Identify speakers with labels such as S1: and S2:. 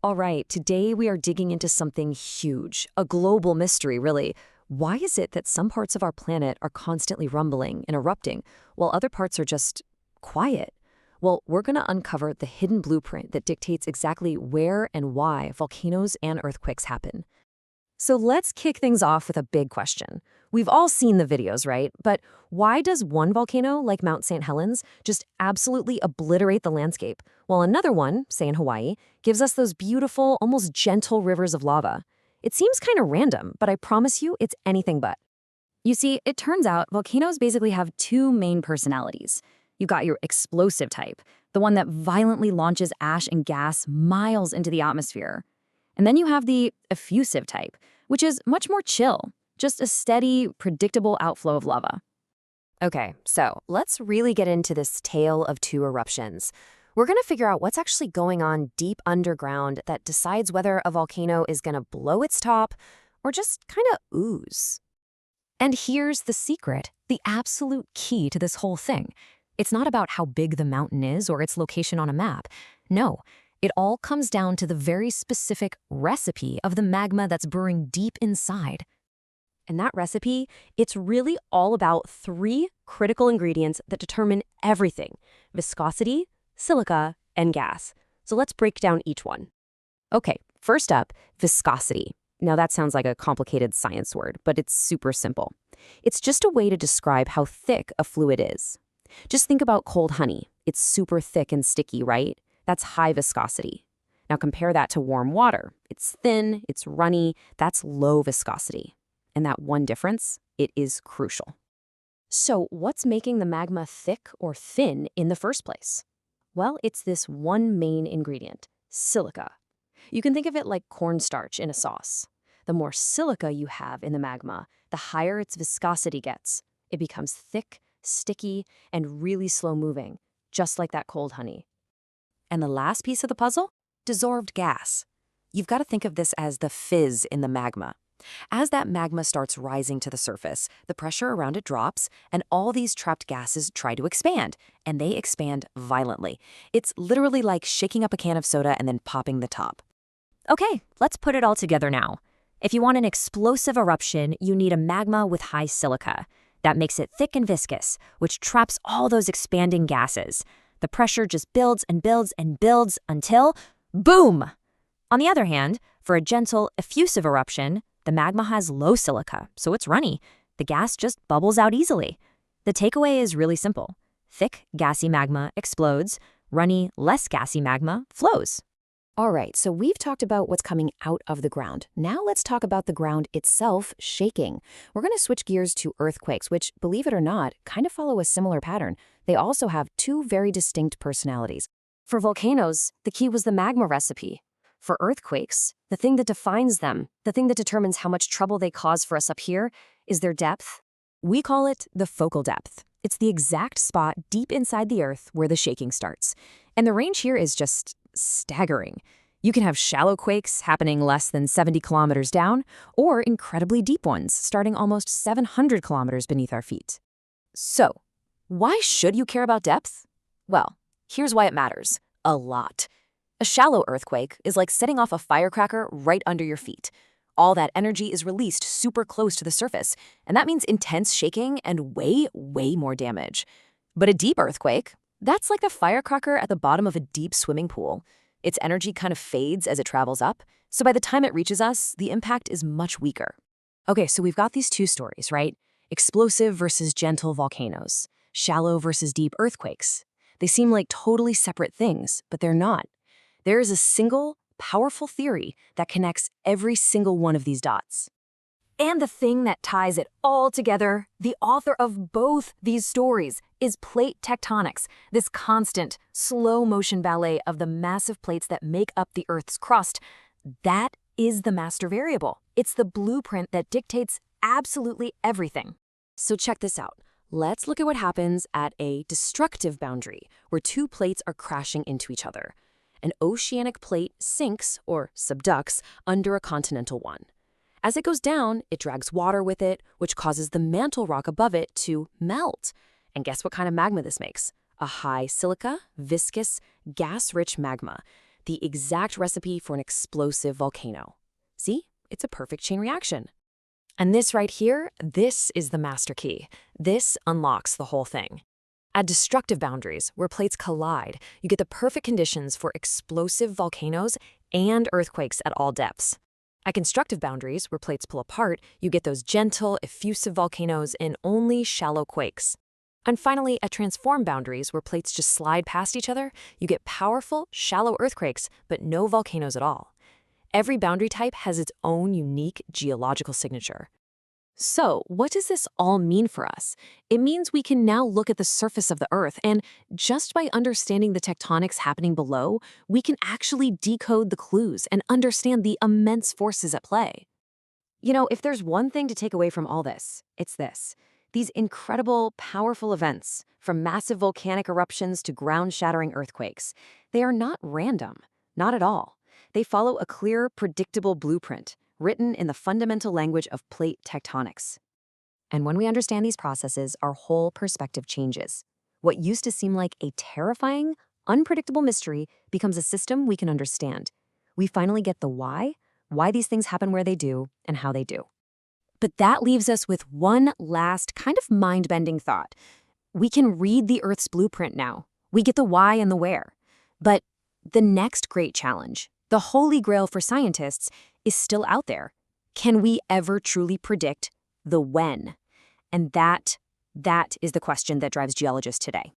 S1: All right, today we are digging into something huge, a global mystery, really. Why is it that some parts of our planet are constantly rumbling and erupting, while other parts are just quiet? Well, we're going to uncover the hidden blueprint that dictates exactly where and why volcanoes and earthquakes happen. So let's kick things off with a big question. We've all seen the videos, right? But why does one volcano, like Mount St. Helens, just absolutely obliterate the landscape, while another one, say in Hawaii, gives us those beautiful, almost gentle rivers of lava? It seems kind of random, but I promise you it's anything but. You see, it turns out volcanoes basically have two main personalities. You've got your explosive type, the one that violently launches ash and gas miles into the atmosphere. And then you have the effusive type, which is much more chill, just a steady, predictable outflow of lava. Okay, so let's really get into this tale of two eruptions. We're going to figure out what's actually going on deep underground that decides whether a volcano is going to blow its top or just kind of ooze. And here's the secret, the absolute key to this whole thing. It's not about how big the mountain is or its location on a map. No. It all comes down to the very specific recipe of the magma that's brewing deep inside. And that recipe, it's really all about three critical ingredients that determine everything: viscosity, silica, and gas. So let's break down each one. Okay, first up, viscosity. Now that sounds like a complicated science word, but it's super simple. It's just a way to describe how thick a fluid is. Just think about cold honey. It's super thick and sticky, right? That's high viscosity. Now compare that to warm water. It's thin, it's runny, that's low viscosity. And that one difference, it is crucial. So what's making the magma thick or thin in the first place? Well, it's this one main ingredient, silica. You can think of it like cornstarch in a sauce. The more silica you have in the magma, the higher its viscosity gets. It becomes thick, sticky, and really slow-moving, just like that cold honey. And the last piece of the puzzle? Dissolved gas. You've got to think of this as the fizz in the magma. As that magma starts rising to the surface, the pressure around it drops, and all these trapped gases try to expand, and they expand violently. It's literally like shaking up a can of soda and then popping the top. Okay, let's put it all together now. If you want an explosive eruption, you need a magma with high silica. That makes it thick and viscous, which traps all those expanding gases. The pressure just builds and builds and builds until, boom! On the other hand, for a gentle, effusive eruption, the magma has low silica, so it's runny. The gas just bubbles out easily. The takeaway is really simple. Thick, gassy magma explodes. Runny, less gassy magma flows. All right, so we've talked about what's coming out of the ground. Now let's talk about the ground itself shaking. We're going to switch gears to earthquakes, which, believe it or not, kind of follow a similar pattern. They also have two very distinct personalities. For volcanoes, the key was the magma recipe. For earthquakes, the thing that defines them, the thing that determines how much trouble they cause for us up here, is their depth. We call it the focal depth. It's the exact spot deep inside the earth where the shaking starts. And the range here is just staggering. You can have shallow quakes happening less than 70 kilometers down, or incredibly deep ones starting almost 700 kilometers beneath our feet. So, why should you care about depth? Well, here's why it matters. A lot. A shallow earthquake is like setting off a firecracker right under your feet. All that energy is released super close to the surface, and that means intense shaking and way, way more damage. But a deep earthquake, that's like the firecracker at the bottom of a deep swimming pool. Its energy kind of fades as it travels up, so by the time it reaches us, the impact is much weaker. Okay, so we've got these two stories, right? Explosive versus gentle volcanoes. Shallow versus deep earthquakes. They seem like totally separate things, but they're not. There is a single, powerful theory that connects every single one of these dots. And the thing that ties it all together, the author of both these stories, is plate tectonics, this constant, slow-motion ballet of the massive plates that make up the Earth's crust. That is the master variable. It's the blueprint that dictates absolutely everything. So check this out. Let's look at what happens at a destructive boundary, where two plates are crashing into each other. An oceanic plate sinks, or subducts, under a continental one. As it goes down, it drags water with it, which causes the mantle rock above it to melt. And guess what kind of magma this makes? A high silica, viscous, gas-rich magma.
S2: the exact recipe for an explosive volcano. See? It's a perfect chain reaction.
S1: And this right here, this is the master key. This unlocks the whole thing. At destructive boundaries, where plates collide, you get the perfect conditions for explosive volcanoes and earthquakes at all depths. At constructive boundaries, where plates pull apart, you get those gentle, effusive volcanoes and only shallow quakes. And finally, at transform boundaries, where plates just slide past each other, you get powerful, shallow earthquakes, but no volcanoes at all. Every boundary type has its own unique geological signature. So, what does this all mean for us? It means we can now look at the surface of the Earth, and just by understanding the tectonics happening below, we can actually decode the clues and understand the immense forces at play. You know, if there's one thing to take away from all this, it's this. These incredible, powerful events, from massive volcanic eruptions to ground-shattering earthquakes, they are not random, not at all. They follow a clear, predictable blueprint, written in the fundamental language of plate tectonics. And when we understand these processes, our whole perspective changes. What used to seem like a terrifying, unpredictable mystery becomes a system we can understand. We finally get the why these things happen where they do, and how they do. But that leaves us with one last kind of mind-bending thought. We can read the Earth's blueprint now. We get the why and the where. But the next great challenge, the holy grail for scientists, is still out there. Can we ever truly predict the when? And that is the question that drives geologists today.